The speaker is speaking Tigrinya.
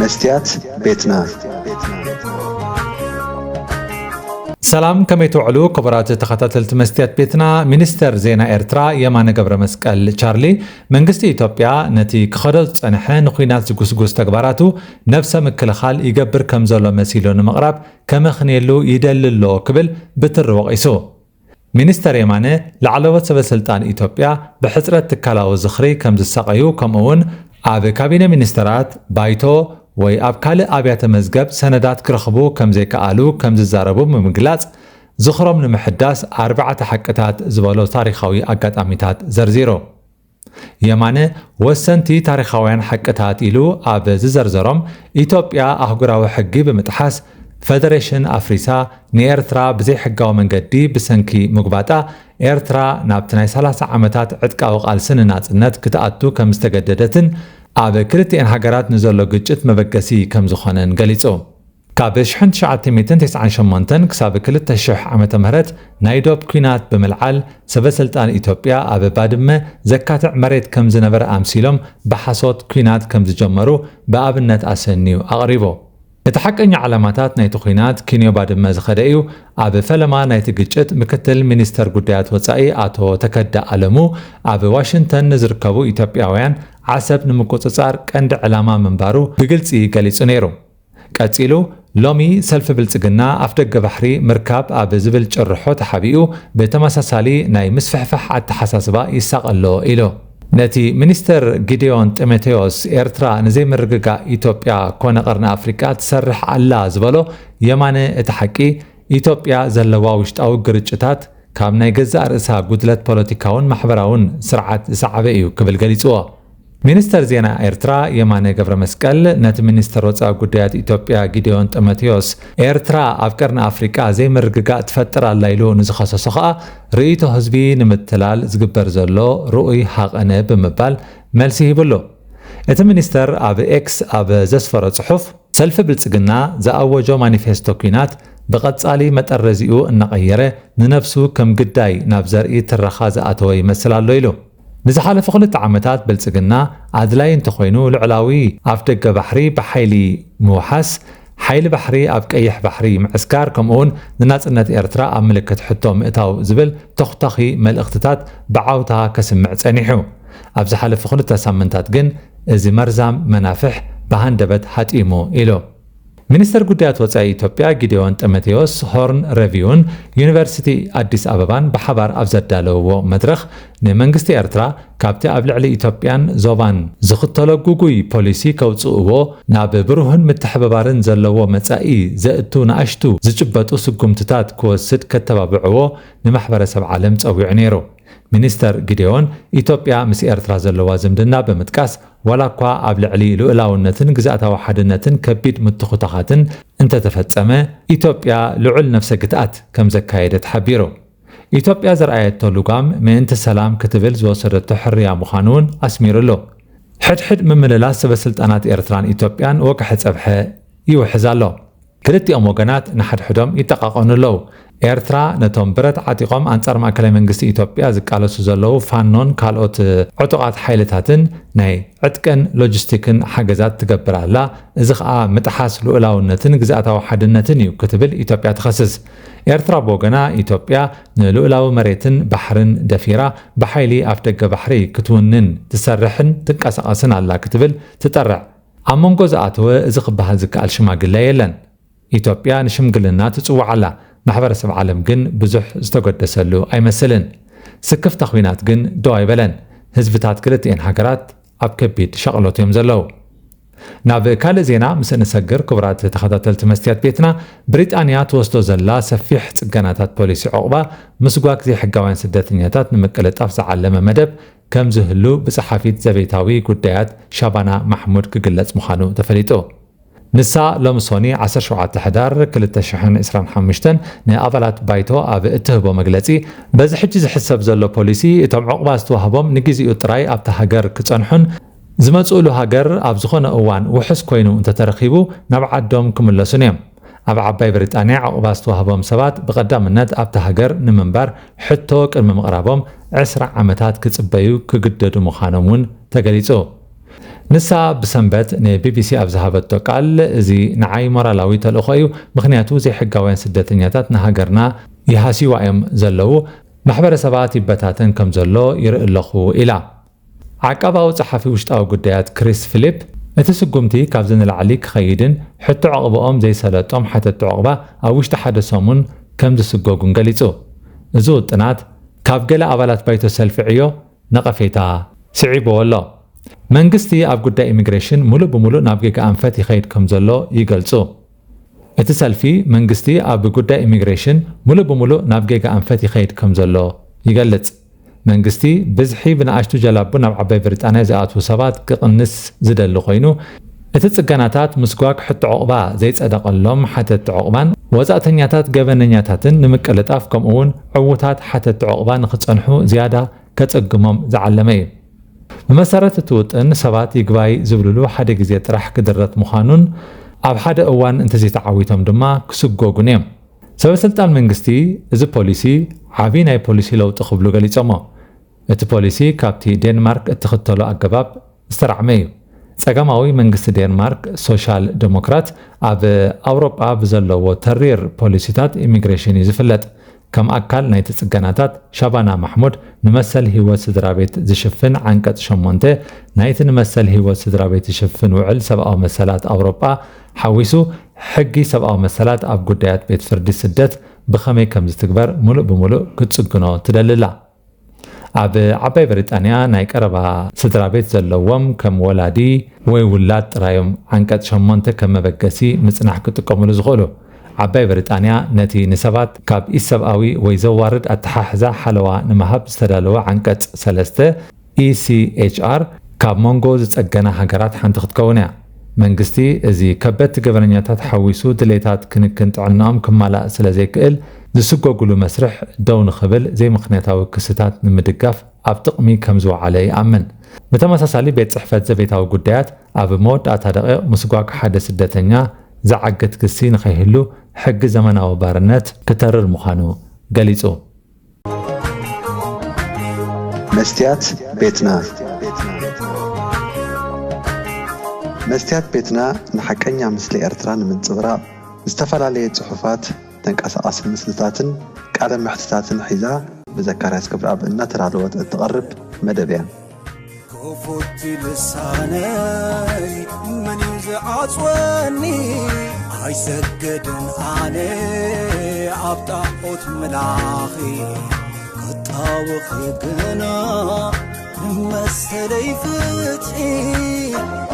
مستيات بيتنا سلام كما يتوعلو كبرات تخطاتلت مستيات بيتنا منستر زينا إرترا يمان قبر مسكال تشارلي منغستي إثيوبيا نتي كخدل صنحه نخينات زغوسغوس تغباراتو نفس مكلخال يقبر كمزلو مسيلو نمقرب كما خنيلو يدللو كبل بتر وقيسو منستر يمانه لعلوت سبسلطان إثيوبيا بحصرت تكالاو زخري كم زسقيو كمون اب كابينه منسترات بايتو ወይ ኣብ ካልእ ኣብያተ መዝገብ ሰነዳት ክረኽቡ ከም ዘይከኣሉ ከም ዝዛረቡ ብምግላጽ ዝኽሮም ንምሕዳስ 4 ሓቅታት ዝበሎ ታሪኻዊ ኣጋጣሚታት ዘርዚሮ የማነ ወሰንቲ ታሪኻውያን ሓቅታት ኢሉ ኣብ ዝዘርዘሮም ኢትዮጵያ ኣህጉራዊ ሕጊ ብምጥሓስ ፌደሬሽን ኣፍሪሳ ንኤርትራ ብዘይ ሕጋዊ መንገዲ ብሰንኪ ምግባጣ ኤርትራ ናብቲ ናይ 30 ዓመታት ዕጥቃዊ ቃልስን ናጽነት ክትኣቱ ከም ዝተገደደትን ኣብ ክልቲአን ሃገራት ንዘሎ ግጭት መበገሲ ከም ዝኾነን ገሊጹ ካብ 1998 ክሳብ 2000 ዓመተ ምህረት ናይ ዶብ ኩናት ብምልዓል ሰበስልጣን ኢትዮጵያ ኣብ ባድመ ዘካትዕ መሬት ከም ዝነበረ ኣምሲሎም ብሓሶት ኩናት ከም ዝጀመሩ ብኣብነት ኣሰኒዩ ኣቕሪቦ እቲ ሓቀኛ ዓላማታት ናይቲ ኩናት ኪንዮ ባድመ ዝኸደ እዩ ኣብ ፈለማ ናይቲ ግጭት ምክትል ሚኒስተር ጉዳያት ወጻኢ ኣቶ ተከዳ ኣለሙ ኣብ ዋሽንግተን ዝርከቡ ኢትዮጵያውያን ዓሰብ ንምቁጽጻር ቀንዲ ዕላማ ምንባሩ ብግልጺ ገሊጹ ነይሩ ቀጺሉ ሎሚ ሰልፊ ብልጽግና ኣፍደገ ባሕሪ ምርካብ ኣብ ዝብል ጭርሖ ተሓቢኡ ብተመሳሳሊ ናይ ምስፍሕፋሕ ኣተሓሳስባ ይሳቐሎ ኢሉ ነቲ ሚኒስተር ጊዲዮን ጢሞቴዎስ ኤርትራ ንዘይምርግጋ ኢትዮጵያ ኮነ ቀርኒ ኣፍሪካ ትሰርሕ ኣላ ዝበሎ የማነ እቲ ሓቂ ኢትዮጵያ ዘለዋ ውሽጣዊ ግርጭታት ካብ ናይ ገዛእ ርእሳ ጉድለት ፖለቲካውን ማሕበራውን ስርዓት ዝሰዓበ እዩ ክብል ገሊጽዎ ሚኒስተር ዜና ኤርትራ የማነ ገብረ መስቀል ነቲ ሚኒስተር ወጻኢ ጉዳያት ኢትዮጵያ ጊዲዮን ጢሞቴዎስ ኤርትራ ኣብ ቀርኒ ኣፍሪካ ዘይምርግጋእ ትፈጥር ኣላ ኢሉ ንዝኸሰሶ ከዓ ርእይቶ ህዝቢ ንምትላል ዝግበር ዘሎ ርኡይ ሓቐነ ብምባል መልሲ ሂብሎ እቲ ሚኒስተር ኣብ ኤክስ ኣብ ዘስፈሮ ጽሑፍ ሰልፊ ብልጽግና ዝኣወጆ ማኒፌስቶ ኩናት ብቐጻሊ መጠረዚኡ እናቐየረ ንነፍሱ ከም ግዳይ ናብ ዘርኢ ትረኻ ዝኣተወ ይመስል ኣሎ ኢሉ ንዝሓለፈ 2 ዓመታት ብልጽግና ኣድላይ እንተኾይኑ ልዕላዊ ኣፍ ደገ ባሕሪ ብሓይሊ ምውሓስ ሓይሊ ባሕሪ ኣብ ቀይሕ ባሕሪ ምዕስካር ከምኡውን ንናጽነት ኤርትራ ኣብ ምልክት ሕቶ ምእታው ዝብል ተኽታኺ መልእኽትታት ብዓውታ ከስምዕ ጸኒሑ ኣብ ዝሓለፈ 2 ሳምንታት ግን እዚ መርዛም መናፍሕ ብሃንደበት ሓጢሙ ኢሉ ሚኒስተር ጉዳያት ወጻኢ ኢትዮጵያ ጊዲዮን ጢሞቴዎስ ሆርን ሬቪውን ዩኒቨርሲቲ አዲስ አበባን ብሓባር ኣብ ዘዳለውዎ መድረኽ ንመንግስቲ ኤርትራ ካብቲ ኣብ ልዕሊ ኢትዮጵያን ዞባን ዝኽተሎ ጉጉይ ፖሊሲ ከውፅእዎ ናብ ብሩህን ምትሕብባርን ዘለዎ መጻኢ ዘእቱ ንኣሽቱ ዝጭበጡ ስጉምትታት ክወስድ ከተባብዕዎ ንማሕበረሰብ ዓለም ጸዊዑ ነይሩ ሚኒስተር ጊዲዮን ኢትዮጵያ ምስ ኤርትራ ዘለዋ ዝምድና ብምጥቃስ ወላኳ ኣብ ልዕሊ ልኡላውነትን ግዛእታዊ ሓድነትን ከቢድ ምትኹታኻትን እንተተፈጸመ ኢትዮጵያ ልዑል ነፍሰ ግትኣት ከም ዘካየደት ሓቢሩ ኢትዮጵያ ዘርኣየቶ ልጓም ምእንቲ ሰላም ክትብል ዝወሰደቶ ሕርያ ምዃኑውን ኣስሚሩሎ ሕድሕድ ምምልላስ ሰበስልጣናት ኤርትራን ኢትዮጵያን ወግሒ ፀብሐ ይውሕዝ ኣሎ ክልቲኦም ወገናት ንሓድሕዶም ይጠቃቐኑ ኣለዉ ኤርትራ ነቶም ብረት ዓጢቆም አንጻር ማእከላዊ መንግስቲ ኢትዮጵያ ዝቃለሱ ዘለዉ ፋኖን ካልኦት ዕጡቃት ሓይልታትን ናይ ዕጥቅን ሎጂስቲክን ሓገዛት ትገብር ኣላ እዚ ከዓ ምጥሓስ ልኡላውነትን ግዛእታዊ ሓድነትን እዩ ክትብል ኢትዮጵያ ትኸስስ ኤርትራ ብወገና ኢትዮጵያ ንልኡላዊ መሬትን ባሕርን ደፊራ ብሓይሊ ኣፍ ደገ ባሕሪ ክትውንን ትሰርሕን ትንቀሳቐስን ኣላ ክትብል ትጠርዕ ኣብ መንጎ ዝኣተወ እዚ ክበሃል ዝከኣል ሽማግለ የለን ኢትዮጵያ ንሽምግልና ትጽዋዕ ኣላ ማሕበረሰብ ዓለም ግን ብዙሕ ዝተገደሰሉ ኣይመስልን ስክፍታ ኩናት ግን ደው ኣይበለን ህዝብታት ክልቲአን ሃገራት ኣብ ከቢድ ሸቕሎት እዮም ዘለዉ ናብ ካልእ ዜና ምስ እንሰግር ክቡራት ተኸታተልቲ መስትያት ቤትና ብሪጣንያ ትወስዶ ዘላ ሰፊሕ ጽገናታት ፖሊሲ ዕቑባ ምስጓግ ዘይሕጋውያን ስደተኛታት ንምቅልጣፍ ዝዓለመ መደብ ከም ዝህሉ ብጸሓፊት ዘቤታዊ ጉዳያት ሻባና ማሕሙድ ክግለጽ ምዃኑ ተፈሊጡ ንሳ ሎም ሶኒ 17 ሕዳር 2025 ንኣባላት ባይቶ ኣብ እትህቦ መግለጺ በዚ ሕጂ ዝሕሰብ ዘሎ ፖሊሲ እቶም ዕቑባ ዝተዋህቦም ንግዚኡ ጥራይ ኣብታ ሃገር ክጸንሑን ዝመጽእሉ ሃገር ኣብ ዝኾነ እዋን ውሕስ ኮይኑ እንተተረኺቡ ናብ ዓዶም ክምለሱን እዮም ኣብ ዓባይ ብሪጣንያ ዕቑባ ዝተዋህቦም ሰባት ብቐዳምነት ኣብታ ሃገር ንምንባር ሕቶ ቅድሚ ምቕራቦም 20 ዓመታት ክጽበዩ ክግደዱ ምዃኖም እውን ተገሊጹ ንሳ ብሰንበት ንቢቢሲ ኣብ ዝሃበቶ ቃል እዚ ንዓይ ሞራላዊ ተልእኾ እዩ ምክንያቱ ዘይሕጋውያን ስደተኛታት ንሃገርና ይሃሲዋ እዮም ዘለው ማሕበረሰባት ይበታተን ከም ዘሎ ይርኢ ኣለኹ ኢላ ዓቀባዊ ጸሓፊ ውሽጣዊ ጉዳያት ክሪስ ፊሊፕ እቲ ስጉምቲ ካብዚ ንላዕሊ ክኸይድን ሕቶ ዕቕብኦም ዘይሰለጦም ሓተት ዕቕባ ኣብ ውሽጢ ሓደ ሰሙን ከም ዝስገጉን ገሊጹ እዚ ውጥናት ካብ ገለ ኣባላት ባይቶ ሰልፊ ዕዮ ነቐፌታ ስዒብዎ ኣሎ መንግስቲ ኣብ ጉዳይ ኢሚግሬሽን ሙሉእ ብሙሉእ ናብ ጌጋ ኣንፈት ይኸይድ ከም ዘሎ ይገልጹ እቲ ሰልፊ መንግስቲ ኣብ ጉዳይ ኢሚግሬሽን ሙሉእ ብሙሉእ ናብ ጌጋ ኣንፈት ይኸይድ ከም ዘሎ ይገልጽ መንግስቲ ብዝሒ ብንኣሽቱ ጀላቡ ናብ ዓባይ ብሪጣንያ ዝኣትዉ ሰባት ክቕንስ ዝደሊ ኮይኑ እቲ ጽገናታት ምስጓግ ሕቶ ዕቕባ ዘይጸደቐሎም ሓተት ዕቕባን ወጻእተኛታት ገበነኛታትን ንምቅልጣፍ ከምኡውን ዕዉታት ሓተት ዕቕባ ንኽጸንሑ ዝያዳ ከጸግሞም ዝዓለመ እዩ ብመሰረት እቲ ውጥን ሰባት ይግባይ ዝብልሉ ሓደ ግዜ ጥራሕ ክድረት ምዃኑን ኣብ ሓደ እዋን እንተዘይተዓዊቶም ድማ ክስጎጉን እዮም ሰበስልጣን መንግስቲ እዚ ፖሊሲ ዓብዪ ናይ ፖሊሲ ለውጢ ክብሉ ገሊፆሞ እቲ ፖሊሲ ካብቲ ዴንማርክ እትኽተሎ ኣገባብ ዝተራዕመ እዩ ጸገማዊ መንግስቲ ዴንማርክ ሶሻል ዴሞክራት ኣብ ኣውሮጳ ብዘለዎ ተሪር ፖሊሲታት ኢሚግሬሽን እዩ ዝፍለጥ ከም ኣካል ናይቲ ጽገናታት ሻባና ማሕሙድ ንመሰል ህይወት ስድራቤት ዝሽፍን ዓንቀጽ 8 ናይቲ ንመሰል ህይወት ስድራቤት ዝሽፍን ውዕል ሰብኣዊ መሰላት ኣውሮጳ ሓዊሱ ሕጊ ሰብኣዊ መሰላት ኣብ ጉዳያት ቤት ፍርዲ ስደት ብኸመይ ከም ዝትግበር ሙሉእ ብሙሉእ ክጽግኖ ትደልላ ኣብ ዓባይ ብሪጣንያ ናይ ቀረባ ስድራቤት ዘለዎም ከም ወላዲ ወይ ውላድ ጥራዮም ዓንቀጽ 8 ከም መበገሲ ምጽናሕ ክጥቀሙሉ ዝኽእሉ ዓባይ ብሪጣንያ ነቲ ንሰባት ካብ ኢሰብኣዊ ወይ ዘዋርድ ኣተሓሕዛ ሓለዋ ንምሃብ ዝተዳለወ ዓንቀጽ 3 ECHR ካብ መንጎ ዝጸገና ሃገራት ሓንቲ ክትከውን እያ መንግስቲ እዚ ከበድቲ ገበነኛታት ሓዊሱ ድሌታት ክንክን ጥዕናኦም ክማላእ ስለ ዘይክእል ዝስጎግሉ መስርሕ ደው ንኽብል ዘይምኽንያታዊ ክስታት ንምድጋፍ ኣብ ጥቕሚ ከም ዝወዓለ ይኣምን ብተመሳሳሊ ቤት ጽሕፈት ዘቤታዊ ጉዳያት ኣብ መወዳእታ ደቂቕ ምስጓግ ሓደ ስደተኛ ዝዓገት ክሲ ንኸይህሉ ሕጊ ዘመናዊ ባርነት ክተርር ምዃኑ ገሊጹ መስትያት ቤትና መስትያት ቤትና ንሓቀኛ ምስሊ ኤርትራ ንምንጽብራቕ ዝተፈላለየ ጽሑፋት ተንቀሳቓሲ ምስልታትን ቃለ ምሕትታትን ሒዛ ብዘካርያስ ገብረኣብ እናተዳለወት እትቐርብ መደብ እያ كفوت لساني من يزعصوني عيسجدن علي عبطاقوت ملاخي قطاوخي قنا مسلي فتحي